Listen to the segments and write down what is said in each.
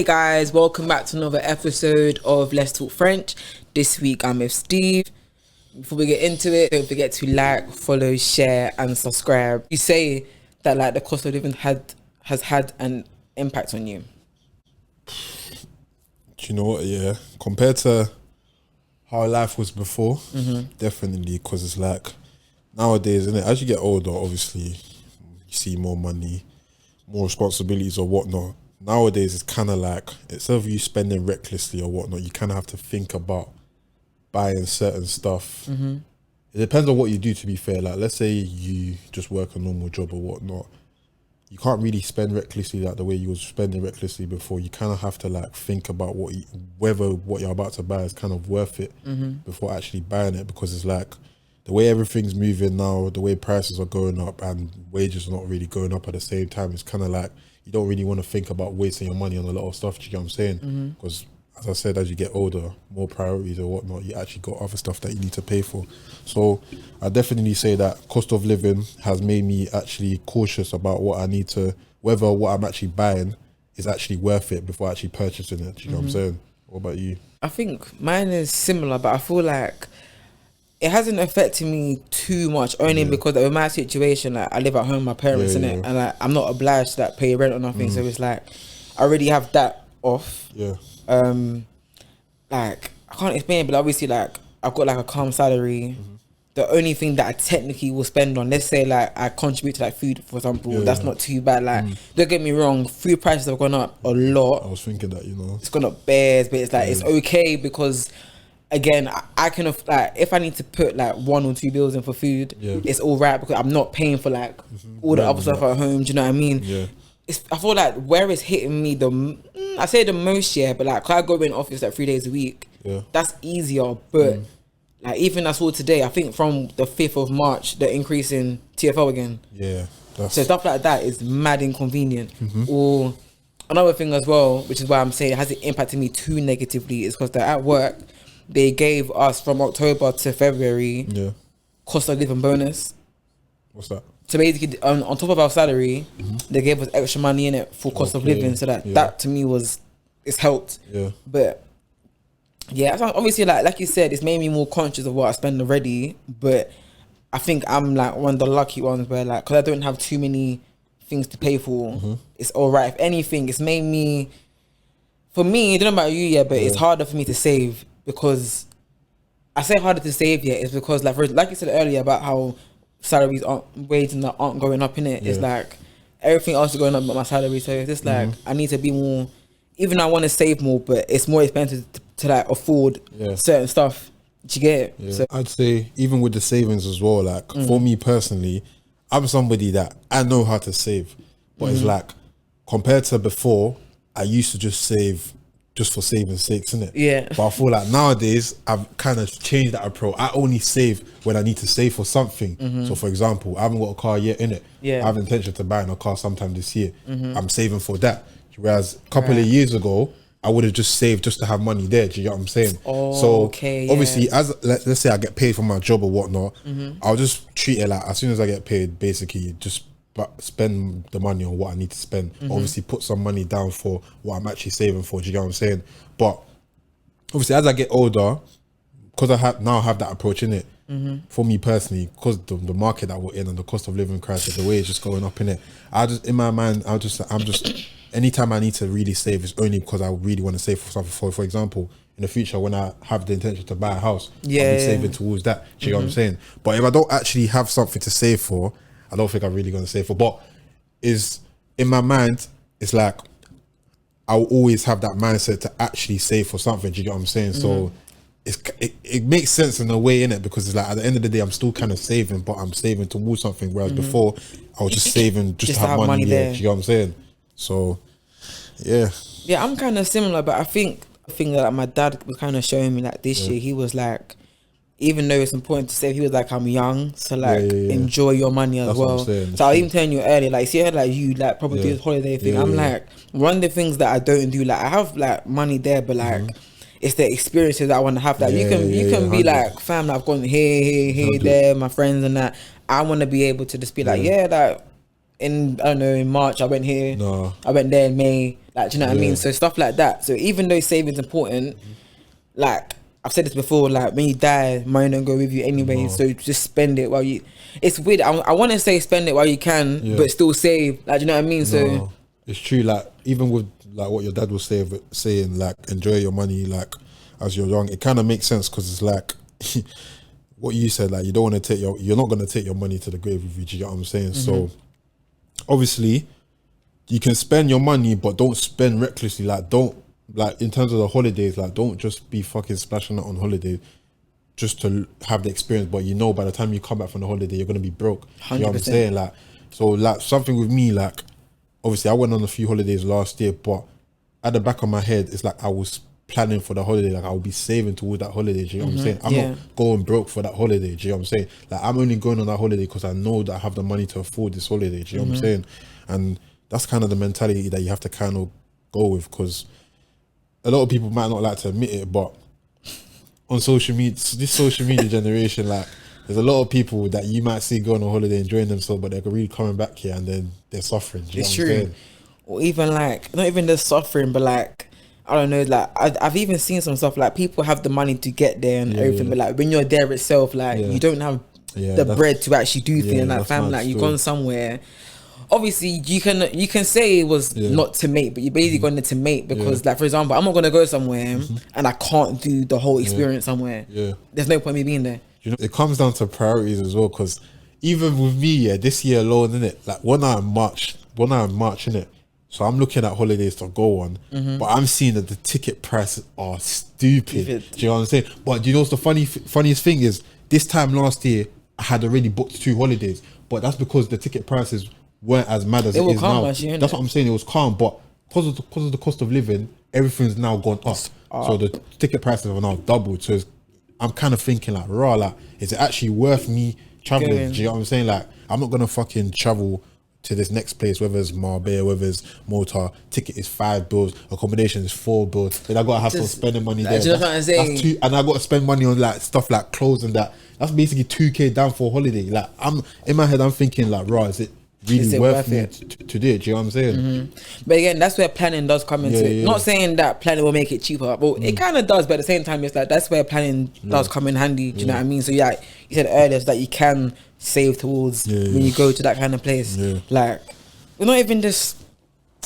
Hey guys, welcome back to another episode of Let's Talk French. This week I'm with Steve. Before we get into it, don't forget to like, follow, share and subscribe. You say that like the cost of living has had an impact on you. Do you know what? Yeah, compared to how life was before, definitely, because it's like nowadays, isn't it? As you get older, obviously, you see more money, more responsibilities or whatnot. Nowadays, it's kind of like, instead of you spending recklessly or whatnot, you kind of have to think about buying certain stuff. It depends on what you do, to be fair. Like, let's say you just work a normal job or whatnot. You can't really spend recklessly like the way you was spending recklessly before. You kind of have to like think about whether what you're about to buy is kind of worth it before actually buying it, because it's like the way everything's moving now, the way prices are going up and wages are not really going up at the same time. It's kind of like you don't really want to think about wasting your money on a lot of stuff. Do you get what I'm saying? Because as I said, as you get older, more priorities or whatnot, you actually got other stuff that you need to pay for. So I definitely say that cost of living has made me actually cautious about what I need to, whether what I'm actually buying is actually worth it before actually purchasing it. Do you know what I'm saying? What about you? I think mine is similar, but I feel like it hasn't affected me too much, only because of my situation. Like, I live at home with my parents, innit? And like, I'm not obliged to like pay rent or nothing. So it's like I already have that off. Like I can't explain it, but obviously like I've got like a calm salary. The only thing that I technically will spend on, let's say like I contribute to like food, for example, that's not too bad. Like don't get me wrong, food prices have gone up a lot. I was thinking that, it's gone up bears, but it's like it's okay because again, I can like if I need to put like 1 or 2 bills in for food, it's all right because I'm not paying for like all the other stuff at home. Do you know what I mean? I feel like where it's hitting me I say the most, but like I go in office like 3 days a week. That's easier, but like even I saw today, I think from the 5th of March, the increase in TFL again. So stuff like that is mad inconvenient. Or another thing as well, which is why I'm saying it hasn't impacted me too negatively, is because at work they gave us from October to February cost of living bonus. What's that? So basically, on top of our salary, they gave us extra money in it for cost of living. So that to me it's helped. But yeah, so obviously, like you said, it's made me more conscious of what I spend already. But I think I'm like one of the lucky ones where like, because I don't have too many things to pay for, it's all right. If anything, it's made me, for me, I don't know about you, but it's harder for me to save, because I say harder to save, it's because like you said earlier about how salaries wages aren't going up in it. It's like everything else is going up but my salary, so it's just like I need to be more, even though I want to save more, but it's more expensive to like afford certain stuff. Do you get it? So I'd say even with the savings as well, like for me personally, I'm somebody that I know how to save, but it's like compared to before, I used to just save just for saving's sake, innit? But I feel like nowadays I've kind of changed that approach. I only save when I need to save for something. So for example, I haven't got a car yet, innit? I have intention to buy a car sometime this year. I'm saving for that. Whereas a couple of years ago, I would have just saved just to have money there. Do you get what I'm saying? Obviously, as let's say I get paid for my job or whatnot, I'll just treat it like as soon as I get paid, basically just spend the money on what I need to spend. Obviously put some money down for what I'm actually saving for. Do you get what I'm saying? But obviously as I get older, because I now have that approach in it, for me personally, because the market that we're in and the cost of living crisis, the way it's just going up in it, I just in my mind I'm just anytime I need to really save, it's only because I really want to save for something. For example, in the future when I have the intention to buy a house, I'll be saving towards that. Do you know what I'm saying? But if I don't actually have something to save for, I don't think I'm really going to save for. But is in my mind, it's like I'll always have that mindset to actually save for something. Do you get what I'm saying? So it makes sense in a way, innit? Because it's like at the end of the day, I'm still kind of saving, but I'm saving towards something. Whereas before, I was just saving just to have money there. Do you get what I'm saying? So yeah, I'm kind of similar, but I think the thing that my dad was kind of showing me like this year, he was like, even though it's important to save, he was like, I'm young, so like enjoy your money as well. So I was even telling you earlier, like, see how like you like probably do this holiday thing. I'm like, one of the things that I don't do, like I have like money there, but like it's the experiences that I want to have. Like you can be like, fam, like, I've gone here, there, my friends and that. I want to be able to just be like, like in, I don't know, in March I went here, I went there in May. Like, do you know what I mean? So stuff like that. So even though saving's important, like I've said this before, like when you die, money don't go with you anyway. So just spend it while you. It's weird. I want to say spend it while you can, but still save. Like, do you know what I mean? So it's true. Like even with like what your dad was saying, like enjoy your money, like as you're young. It kind of makes sense because it's like what you said. Like you don't want to you're not going to take your money to the grave with you. Do you get what I'm saying? So obviously, you can spend your money, but don't spend recklessly. Like don't. Like in terms of the holidays, like don't just be fucking splashing it on holiday just to have the experience. But you know, by the time you come back from the holiday, you're gonna be broke. 100%. You know what I'm saying? Like, so like something with me, like obviously I went on a few holidays last year, but at the back of my head, it's like I was planning for the holiday. Like I will be saving towards that holiday. Do you know what I'm saying? I'm not going broke for that holiday. Do you know what I'm saying? Like I'm only going on that holiday because I know that I have the money to afford this holiday. Do you know what I'm saying? And that's kind of the mentality that you have to kind of go with, because a lot of people might not like to admit it, but on social media, this social media generation, like there's a lot of people that you might see going on holiday enjoying themselves, but they're really coming back here and then they're suffering. Do you know what I'm saying? Or even like not even the suffering, but like I don't know, like I've even seen some stuff like people have the money to get there and everything, but like when you're there itself, like you don't have the bread to actually do things. Like fam, like you've gone somewhere. Obviously, you can say it was not to mate, but you're basically going to mate because, like, for example, I'm not going to go somewhere and I can't do the whole experience somewhere. There's no point in me being there. You know, it comes down to priorities as well, because even with me, this year alone, innit, like when I'm March, innit, so I'm looking at holidays to go on, but I'm seeing that the ticket prices are stupid. Do you know what I'm saying? But you know what's the funniest thing is, this time last year, I had already booked 2 holidays, but that's because the ticket prices weren't as mad as it is now. That's what I'm saying. It was calm, but because of the cost of living, everything's now gone up. So the ticket prices are now doubled. So I'm kind of thinking like, is it actually worth me traveling? Do you know what I'm saying? Like, I'm not gonna fucking travel to this next place, whether it's Marbella, whether it's Malta. Ticket is £5, accommodation is £4. Then I gotta have some spending money there. That's 2, and I gotta spend money on like stuff like clothes and that. That's basically 2k down for a holiday. Like I'm in my head, I'm thinking like, is it really worth it to do it? Do you know what I'm saying? But again, that's where planning does come into it. Not saying that planning will make it cheaper, but it kind of does, but at the same time it's like that's where planning does come in handy. Do you know what I mean? So yeah, you said earlier that you can save towards when you go to that kind of place. Like we're not even just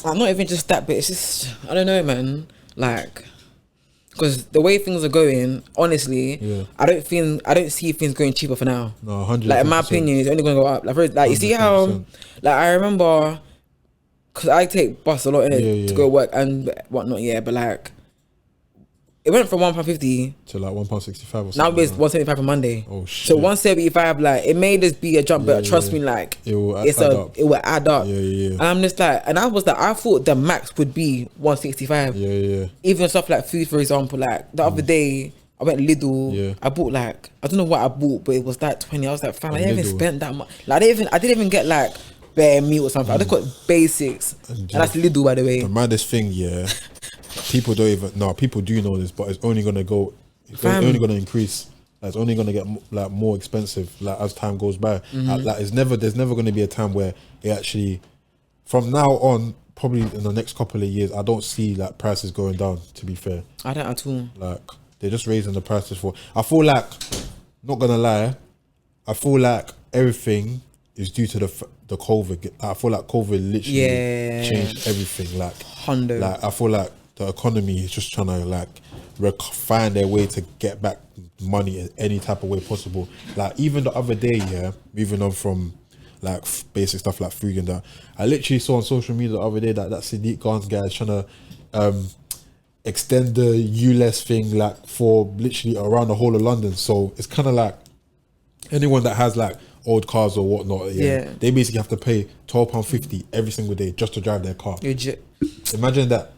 that, but it's just I don't know, man, like because the way things are going, honestly, I don't see things going cheaper for now. No, 100%. Like in my opinion, it's only going to go up. Like you see how, like I remember, because I take bus a lot in it to go work and whatnot. Yeah, but like it went from £1.50 to like £1.65 or something. Now it's £1.75 on Monday. Oh shit! So £1.75, like it made us be a jump, but trust me, like it will add up. And I'm just like, and I was like, I thought the max would be £1.65. Even stuff like food, for example, like the other day I went Lidl. I bought like I don't know what I bought, but it was like 20. I was like, fam, I didn't even spend that much. Like I didn't even get like bare meat or something. I just got basics, and that's Lidl, by the way. The maddest thing, people don't even know. People do know this, but it's only gonna go. It's only gonna increase. Like, it's only gonna get like more expensive like as time goes by. Like there's never gonna be a time where it actually. From now on, probably in the next couple of years, I don't see like prices going down. To be fair, I don't at all. Like they're just raising the prices for. I feel like, not gonna lie, I feel like everything is due to the COVID. I feel like COVID literally changed everything. Like, like I feel like the economy is just trying to like find their way to get back money in any type of way possible. Like even the other day, moving on from like basic stuff like food and that, I literally saw on social media the other day that Sadiq Khan's guy is trying to extend the ULEZ thing like for literally around the whole of London. So it's kind of like anyone that has like old cars or whatnot, they basically have to pay £12.50 every single day just to drive their car. Legit. Imagine that.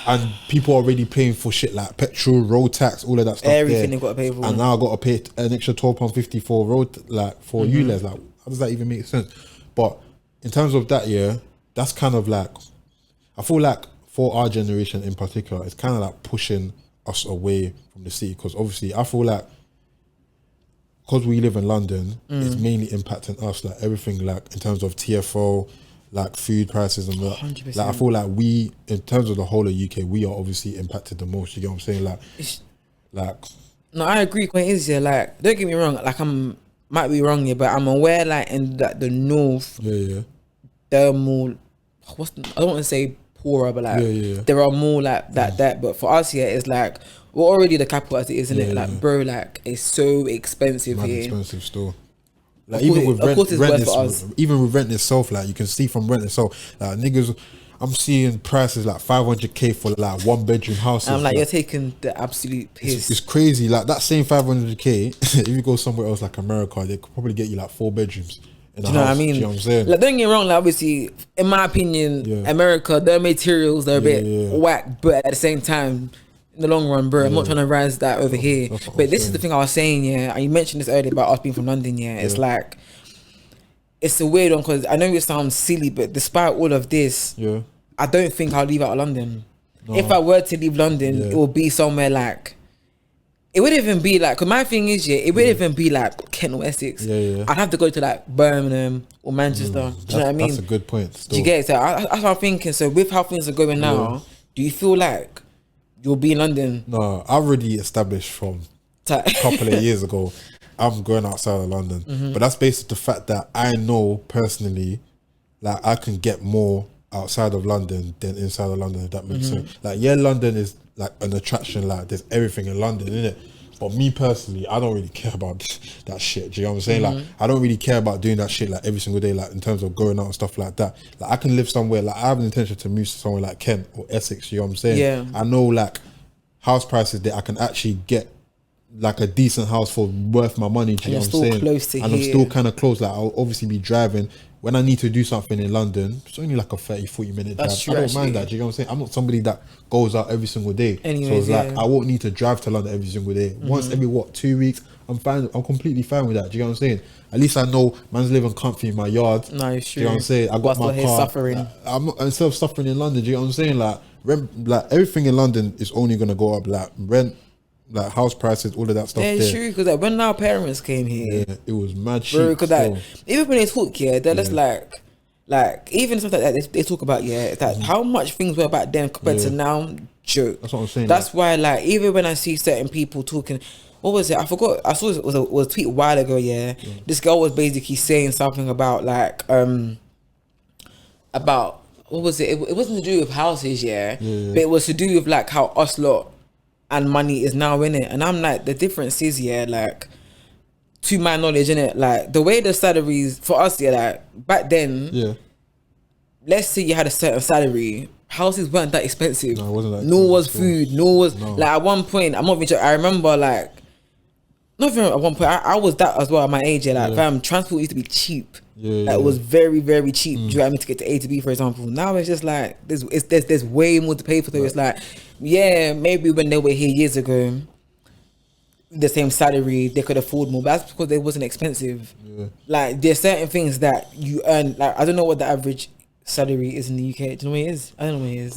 And people are already paying for shit like petrol, road tax, all of that stuff. Everything they've got to pay for. And now I've got to pay an extra £12.50 for road, like for ULEZ. Like, how does that even make sense? But in terms of that, that's kind of like, I feel like for our generation in particular, it's kind of like pushing us away from the city. Because obviously, I feel like because we live in London, it's mainly impacting us. Like everything, like in terms of TFO, like food prices and that. 100%. Like I feel like we, in terms of the whole of UK, we are obviously impacted the most. You get what I'm saying? Like. No, I agree. When it is, yeah, like, don't get me wrong. Like, might be wrong, yeah, but I'm aware, like, in like the north, they're more. I don't want to say poorer, but like, there are more like that. But for us, yeah, it's like we're already the capital as it is, isn't it? Like, bro, like, it's so expensive here. Expensive still. Like of even with rent, course it's worth for us. Even with rent itself, like you can see from rent itself, like niggas, I'm seeing prices like 500k for like 1-bedroom houses. I'm like, you're taking the absolute piss. It's crazy. Like that same 500k, if you go somewhere else like America, they could probably get you like 4 bedrooms. Do you know what I mean? Do you know what I'm saying? Like, don't get me wrong. Like, obviously, in my opinion, America, their materials they're a bit whack, but at the same time, in the long run, bro, I'm not trying to rise that over here. But this is the thing I was saying, yeah. And you mentioned this earlier about us being from London, yeah. It's like, it's a weird one because I know it sounds silly, but despite all of this, I don't think I'll leave out of London. No. If I were to leave London, it would be somewhere like, it wouldn't even be like, because my thing is, it wouldn't even be like Kent or Essex. I'd have to go to like Birmingham or Manchester. Do you know what I mean? That's a good point. Still. Do you get it? So that's what I'm thinking. So with how things are going now, do you feel like you'll be in London? No, I already established from a couple of years ago, I'm going outside of London. But that's based on the fact that I know personally, like I can get more outside of London than inside of London, if that makes sense. Like, London is like an attraction, like there's everything in London, innit? But me personally, I don't really care about that shit. Do you know what I'm saying? Like, I don't really care about doing that shit like every single day, like in terms of going out and stuff like that. Like, I can live somewhere, like I have an intention to move to somewhere like Kent or Essex, you know what I'm saying? Yeah. I know like house prices that I can actually get like a decent house for worth my money, do you know what I'm saying? Close to and here. I'm still kind of close. Like, I'll obviously be driving. When I need to do something in London, it's only like a 30-40 minute drive. True, I don't mind that, do you know what I'm saying? I'm not somebody that goes out every single day. Anyways, so it's like, I won't need to drive to London every single day. Once every, 2 weeks, I'm fine. I'm completely fine with that, do you know what I'm saying? At least I know man's living comfy in my yard. No, it's true. Do you know what I'm saying? I got my car. Suffering. I'm not, instead of suffering in London, do you know what I'm saying? Like, rent, like everything in London is only going to go up. Like rent, like house prices, all of that stuff. Yeah, it's true, because like, when our parents came here, it was mad shit. Because like, even when they talk, they're just like even stuff like that they talk about, it's like how much things were back then compared to now. Joke. That's what I'm saying. That's why, like, even when I see certain people talking, what was it? I forgot. I saw it was a tweet a while ago. This girl was basically saying something about like about what was it? It wasn't to do with houses, but it was to do with like how us lot and money is now in it. And I'm like, the difference is like, to my knowledge, in it, like the way the salaries for us, like back then, let's say you had a certain salary, houses weren't that expensive. No, it wasn't that nor was food, nor was like at one point. I'm not even sure. I remember like, not even at one point. I was that as well at my age. Like, fam, transport used to be cheap. It was very, very cheap. Do you know what I mean? To get to A to B, for example. Now it's just like there's way more to pay for. So it's like, maybe when they were here years ago, the same salary they could afford more, but that's because it wasn't expensive. Like, there's certain things that you earn. Like, I don't know what the average salary is in the UK. Do you know what it is? I don't know what it is.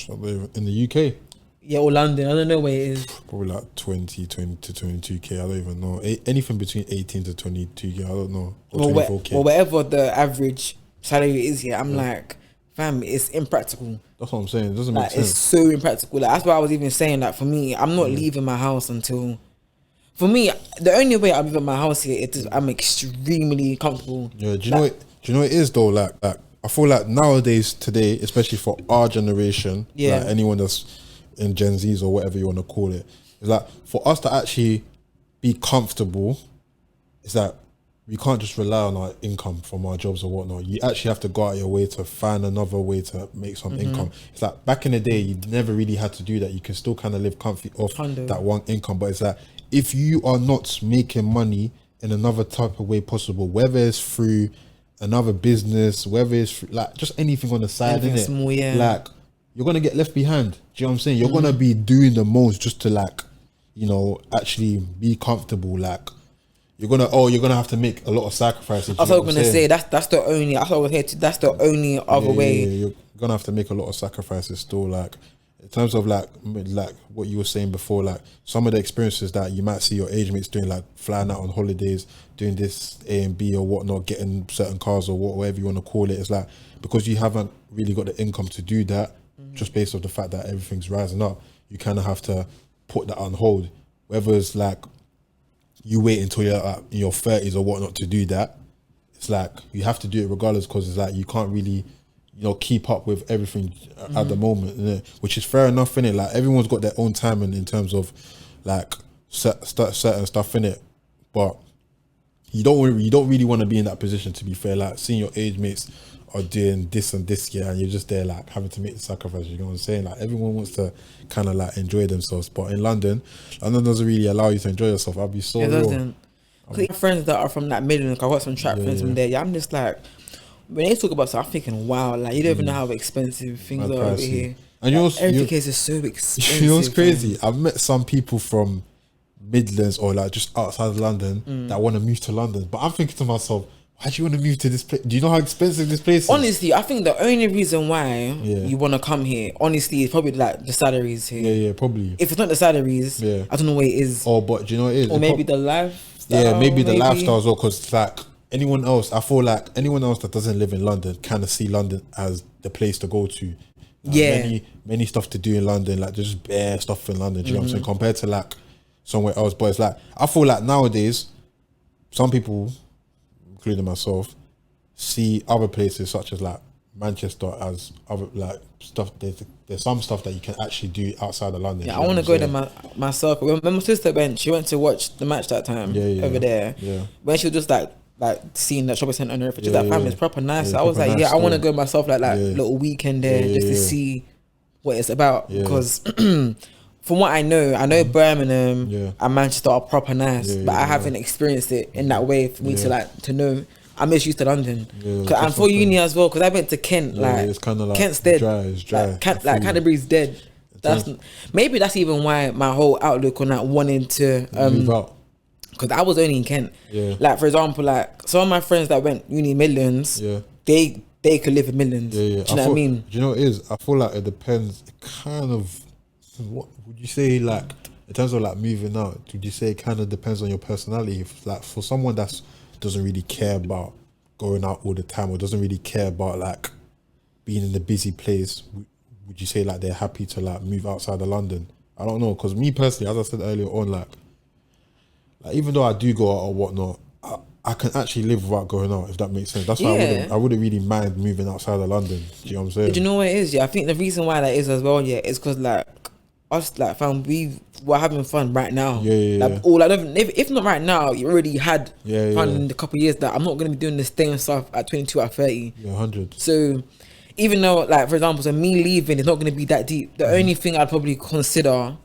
Probably like in the UK. Yeah, or London. I don't know where it is. Probably like 20 to 22k. I don't even know. Anything between 18 to 22k. I don't know. Or 24k. Or whatever the average salary is here. I'm like, fam, it's impractical. That's what I'm saying. It doesn't make sense. It's so impractical. Like, that's why I was even saying that for me, I'm not leaving my house until. For me, the only way I'm leaving my house here is I'm extremely comfortable. Yeah. Do you know what it is though? Like I feel like nowadays, today, especially for our generation, like anyone that's in Gen Zs or whatever you want to call it, is like for us to actually be comfortable, it's like we can't just rely on our income from our jobs or whatnot. You actually have to go out of your way to find another way to make some income. It's like back in the day, you never really had to do that. You can still kind of live comfy off that one income, but it's like if you are not making money in another type of way possible, whether it's through another business, whether it's through, like just anything on the side, anything small, like you're gonna get left behind. Do you know what I'm saying? You're gonna be doing the most just to like, you know, actually be comfortable. Like you're gonna have to make a lot of sacrifices. That's what I was gonna say. That's the only. I thought I was here. That's the only other way. You're gonna have to make a lot of sacrifices still. Like, in terms of like what you were saying before, like some of the experiences that you might see your age mates doing, like flying out on holidays, doing this A and B or whatnot, getting certain cars or whatever you want to call it. It's like, because you haven't really got the income to do that, just based off the fact that everything's rising up, you kind of have to put that on hold. Whether it's like you wait until you're in your 30s or whatnot to do that, it's like you have to do it regardless, because it's like you can't really, keep up with everything at the moment, innit? Which is fair enough, innit? Like everyone's got their own timing in terms of like certain stuff, innit? But you don't really want to be in that position, to be fair. Like seeing your age mates are doing this and this, yeah, and you're just there like having to make the sacrifice. You know what I'm saying? Like everyone wants to kind of like enjoy themselves, but in London doesn't really allow you to enjoy yourself. I'll be so real. Doesn't. Cause friends that are from that Midland, I've got some trap friends from there. Yeah, I'm just like, when they talk about stuff, I'm thinking, wow, like you don't even know how expensive things are over here. And everything is so expensive. You know what's crazy? I've met some people from Midlands or like just outside of London that want to move to London, but I'm thinking to myself, why do you want to move to this place? Do you know how expensive this place is? Honestly, I think the only reason why you want to come here, honestly, is probably like the salaries here. Yeah, probably. If it's not the salaries, I don't know what it is. Oh, but do you know what it is? Or maybe the lifestyle. Yeah, maybe the lifestyle as well, because like anyone else, I feel like anyone else that doesn't live in London kind of see London as the place to go to. Like many stuff to do in London, like there's just bare stuff in London, do you know what I'm saying, compared to like somewhere else. But it's like, I feel like nowadays, some people, including myself, see other places such as like Manchester as other like stuff. There's some stuff that you can actually do outside of London. Yeah, I want to go to my circle. When my sister went, she went to watch the match that time over there. Yeah. When she was just like seeing that shopping centre and everything, just that family's proper nice. I was like, I want to go myself like little weekend there just to see what it's about. Because from what I know Birmingham and Manchester are proper nice, but I haven't experienced it in that way for me to know. I'm just used to London, and for uni as well, because I went to Kent. It's kind of like Kent's dead. It's dry. Canterbury's dead. Maybe that's even why my whole outlook on that wanting to move out. Because I was only in Kent. Like for example, like some of my friends that went uni Midlands, they could live in Midlands. Do you know what I mean? Do you know what it is? I feel like it depends. It kind of, what would you say, like in terms of like moving out? Would you say it kind of depends on your personality? If, like for someone that's doesn't really care about going out all the time, or doesn't really care about like being in a busy place, would you say like they're happy to like move outside of London? I don't know, because me personally, as I said earlier on, like even though I do go out or whatnot, I can actually live without going out, if that makes sense. That's why I wouldn't really mind moving outside of London. Do you know what I'm saying? Do you know what it is? I think the reason why that is as well, is because like us, like fam, we're having fun right now. If not right now, you already had fun in the couple of years. That I'm not gonna be doing this thing and stuff at 22, at 30. 100. So even though, like for example, so me leaving is not gonna be that deep. The only thing I'd probably consider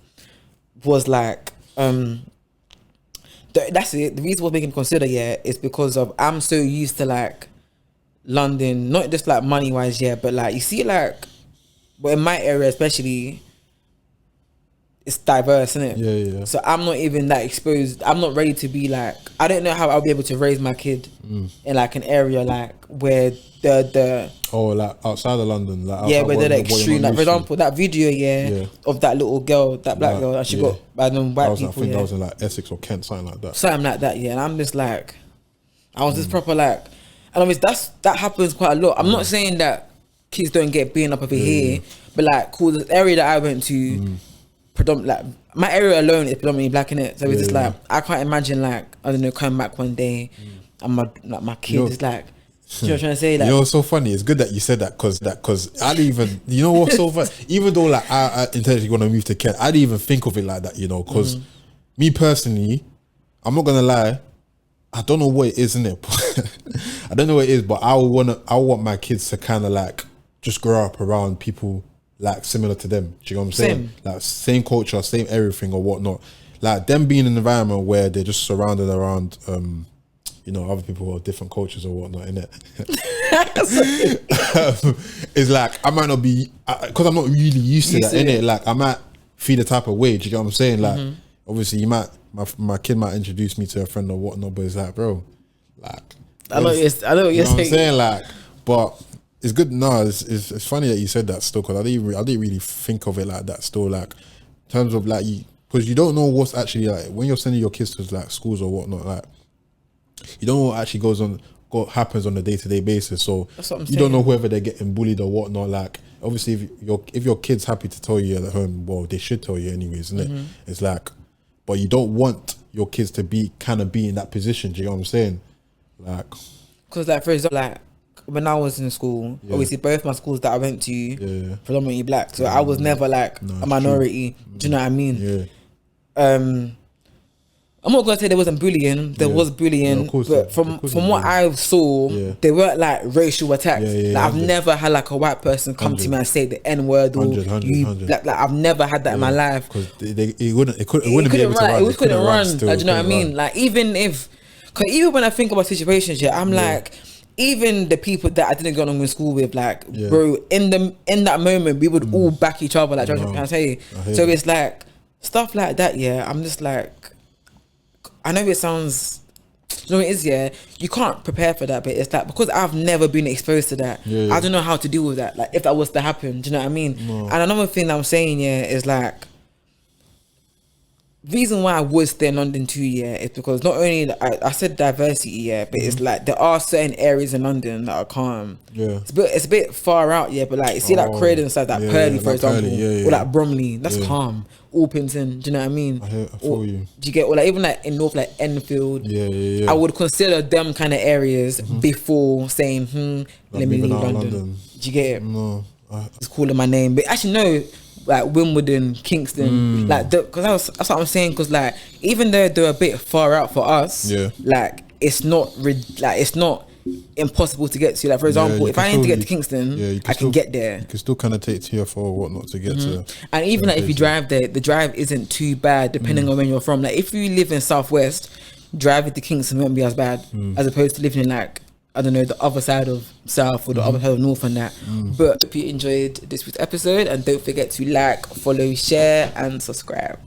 was like that's it. The reason what's making me consider is because of I'm so used to like London, not just like money wise, but like you see like, but in my area especially, it's diverse, isn't it? So I'm not even that exposed. I'm not ready to be like, I don't know how I'll be able to raise my kid in like an area like where the like outside of London, like where they're extreme. Like for example, that video of that little girl, that black girl, and she got by them white people. I think that was in like Essex or Kent, something like that. Something like that, and I'm just like, I was just proper like, and I mean that happens quite a lot. I'm not saying that kids don't get beaten up over here, but like the area that I went to. Like my area alone is predominantly black, in it, so it's just like I can't imagine like I don't know coming back one day and my kid is like, you know what I'm trying to say? Like, you know what's so funny? It's good that you said that because I didn't even, you know what's so funny? Even though like I intentionally want to move to Kent, I didn't even think of it like that, because me personally, I'm not gonna lie, I don't know what it is, innit? I don't know what it is, but I want my kids to kind of like just grow up around people like similar to them. Do you know what I'm saying? Like same culture, same everything or whatnot. Like them being in an environment where they're just surrounded around other people who are different cultures or whatnot, innit? It's like I might not be, because I'm not really used to that, innit? Like I might feel the type of way. Do you know what I'm saying? Like obviously you might, my kid might introduce me to a friend or whatnot, but it's like, bro, like I know what you're saying. Like, but it's good. No, it's funny that you said that still, because I didn't really think of it like that still. Like in terms of like because you don't know what's actually like when you're sending your kids to like schools or whatnot. Like you don't know what actually happens on a day-to-day basis. So you don't know whether they're getting bullied or whatnot. Like obviously, if your kid's happy to tell you at home, well, they should tell you anyways, isn't it? It's like, but you don't want your kids to be in that position. Do you know what I'm saying? Like, because like for example, like when I was in school, obviously both my schools that I went to predominantly black, so I was never like a minority. Do you know what I mean? I'm not gonna say there wasn't bullying. There was bullying, but from what I saw, they weren't like racial attacks. Like I've never had like a white person come to me and say the N word or like I've never had that in my life. Because it couldn't be able to run. It couldn't run. Like, do you know what I mean? Like even when I think about situations, I'm like, even the people that I didn't go along in school with, like, bro, in that moment, we would all back each other. Like, can I say? So it's like stuff like that. Yeah, I'm just like, I know it sounds, you know, it is. Yeah, you can't prepare for that, but it's like because I've never been exposed to that. I don't know how to deal with that. Like, if that was to happen, do you know what I mean? And another thing that I'm saying, is like, reason why I would stay in London too, is because not only I said diversity, but it's like there are certain areas in London that are calm. It's a bit far out, but like see like Croydon side, that Purley for example, or like Bromley, that's calm. Orpington, do you know what I mean? I feel you. Do you get, or like even like in North, like Enfield, I would consider them kind of areas before saying, let me leave London. Do you get it? No, it's calling my name, but actually no. Like Wimbledon, Kingston, like because that's what I'm saying. Because like even though they're a bit far out for us, like it's not impossible to get to. Like for example, if I need to get to Kingston, I can get there. You can still kind of take TF or whatnot to get to. And even like if you drive there, the drive isn't too bad depending on where you're from. Like if you live in Southwest, driving to Kingston won't be as bad as opposed to living in like, I don't know, the other side of South or the other side of North and that. But hope you enjoyed this week's episode, and don't forget to like, follow, share and subscribe.